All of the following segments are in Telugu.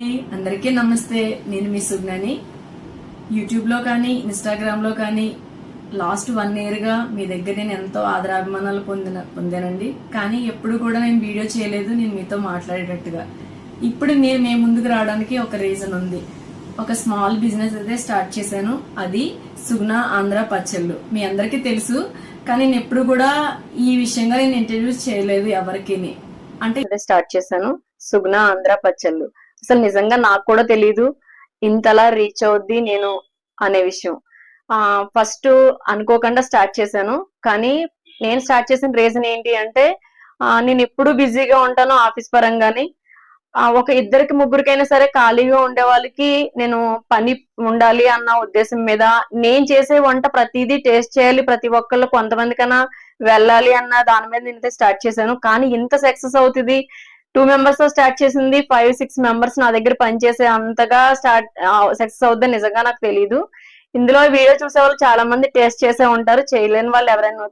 అందరికీ నమస్తే. నేను మీ సుజ్ఞాని. యూట్యూబ్లో కానీ ఇన్స్టాగ్రామ్లో కానీ లాస్ట్ 1 ఇయర్గా మీ దగ్గర నేను ఎంతో ఆదరాభిమానాలు పొందానండి. కానీ ఎప్పుడు కూడా నేను వీడియో చేయలేదు నేను మీతో మాట్లాడేటట్టుగా. ఇప్పుడు నేను ముందుకు రావడానికి ఒక రీజన్ ఉంది. ఒక స్మాల్ బిజినెస్ అయితే స్టార్ట్ చేశాను. అది సుగ్నా ఆంధ్ర పచ్చళ్ళు. మీ అందరికీ తెలుసు, కానీ నేను ఎప్పుడు కూడా ఈ విషయంగా నేను ఇంట్రడ్యూస్ చేయలేదు ఎవరికి. అంటే స్టార్ట్ చేశాను సుగ్నా ఆంధ్ర పచ్చళ్ళు. అసలు నిజంగా నాకు కూడా తెలీదు ఇంతలా రీచ్ అవుద్ది నేను అనే విషయం. ఫస్ట్ అనుకోకుండా స్టార్ట్ చేశాను. కానీ నేను స్టార్ట్ చేసిన రీజన్ ఏంటి అంటే, నేను ఎప్పుడు బిజీగా ఉంటాను ఆఫీస్ పరంగాని. ఒక ఇద్దరికి ముగ్గురికైనా సరే ఖాళీగా ఉండే వాళ్ళకి నేను పని ఉండాలి అన్న ఉద్దేశం మీద నేను చేసే వంట ప్రతిదీ టేస్ట్ చేయాలి, ప్రతి ఒక్కళ్ళు కొంతమందికైనా వెళ్ళాలి అన్న దాని మీద నేనైతే స్టార్ట్ చేశాను. కానీ ఇంత సక్సెస్ అవుతుంది, 2 మెంబర్స్ తో స్టార్ట్ చేసింది 5-6 మెంబర్స్ నా దగ్గర పనిచేసే అంతగా సక్సెస్ అవుద్దని నిజంగా నాకు తెలియదు. ఇందులో వీడియో చూసే వాళ్ళు చాలా మంది టేస్ట్ చేసే ఉంటారు. చేయలేని వాళ్ళు ఎవరైనా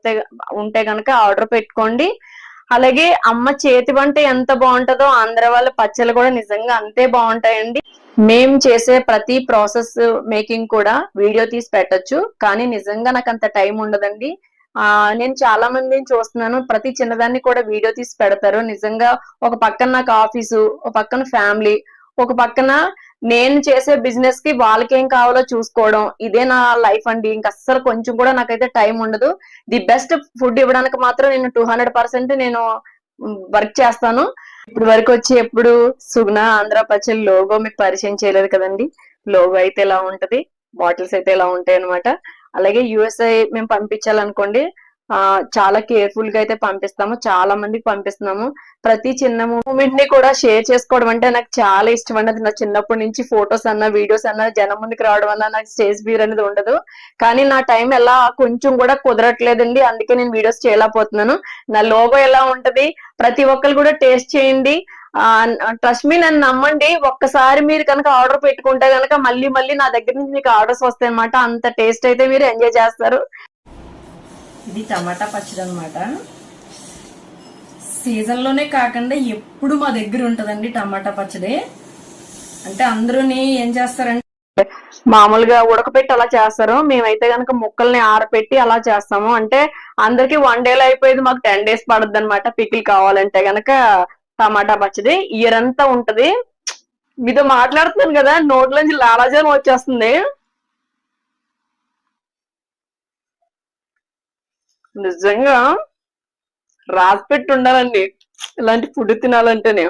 ఉంటే గనక ఆర్డర్ పెట్టుకోండి. అలాగే అమ్మ చేతి వంట ఎంత బాగుంటుందో ఆంధ్ర వాళ్ళ పచ్చళ్ళు కూడా నిజంగా అంతే బాగుంటాయండి. మేము చేసే ప్రతి ప్రాసెస్ మేకింగ్ కూడా వీడియో తీసి పెట్టొచ్చు, కానీ నిజంగా నాకు అంత టైం ఉండదండి. నేను చాలా మందిని చూస్తున్నాను, ప్రతి చిన్నదాన్ని కూడా వీడియో తీసి పెడతారు. నిజంగా ఒక పక్కన నాకు ఆఫీసు, ఒక పక్కన ఫ్యామిలీ, ఒక పక్కన నేను చేసే బిజినెస్ కి వాళ్ళకి ఏం కావాలో చూసుకోవడం, ఇదే నా లైఫ్ అండి. ఇంక అస్సలు కొంచెం కూడా నాకైతే టైం ఉండదు. ది బెస్ట్ ఫుడ్ ఇవ్వడానికి మాత్రం నేను 200% నేను వర్క్ చేస్తాను. ఇప్పుడు వరకు వచ్చి ఎప్పుడు సుగ్నా ఆంధ్ర పచ్చళ్ళు లోగో మీకు పరిచయం చేయలేదు కదండి. లోగో అయితే ఇలా ఉంటది, బాటిల్స్ అయితే ఇలా ఉంటాయి అనమాట. అలాగే యుఎస్ఐ మేము పంపించాలనుకోండి, చాలా కేర్ఫుల్ గా అయితే పంపిస్తాము. చాలా మందికి పంపిస్తున్నాము. ప్రతి చిన్న మూమెంట్ ని కూడా షేర్ చేసుకోవడం అంటే నాకు చాలా ఇష్టం అండి. అది నా చిన్నప్పటి నుంచి ఫొటోస్ అన్నా వీడియోస్ అన్నా జనం ముందుకు రావడం అన్నా నాకు స్టేజ్ ఫియర్ అనేది ఉండదు. కానీ నా టైం ఎలా కొంచెం కూడా కుదరట్లేదండి, అందుకే నేను వీడియోస్ చేయలేకపోతున్నాను. నా లోగో ఎలా ఉంటది ప్రతి ఒక్కరు కూడా టేస్ట్ చేయండి. ట్రస్ట్ మీ, నన్ను నమ్మండి. ఒక్కసారి మీరు కనుక ఆర్డర్ పెట్టుకుంటే కనుక మళ్ళీ మళ్ళీ నా దగ్గర నుంచి మీకు ఆర్డర్స్ వస్తాయి అనమాట. అంత టేస్ట్ అయితే మీరు ఎంజాయ్ చేస్తారు. ఇది టమాటా పచ్చడి అనమాట. సీజన్ లోనే కాకుండా ఎప్పుడు మా దగ్గర ఉంటదండి టమాటా పచ్చడి. అంటే అందరూని ఏం చేస్తారంటే మామూలుగా ఉడకపెట్టి అలా చేస్తారు. మేమైతే కనుక ముక్కల్ని ఆరపెట్టి అలా చేస్తాము. అంటే అందరికి 1 డేలో అయిపోయేది మాకు 10 days పడుద్ది అనమాట. పికిల్ కావాలంటే గనక టమాటా పచ్చడి ఇయర్ అంతా ఉంటది. మీతో మాట్లాడుతున్నాను కదా, నోట్లోంచి లాలాజలం వచ్చేస్తుంది. నిజంగా రాసిపెట్టి ఉండాలండి ఇలాంటి ఫుడ్ తినాలంటేనే.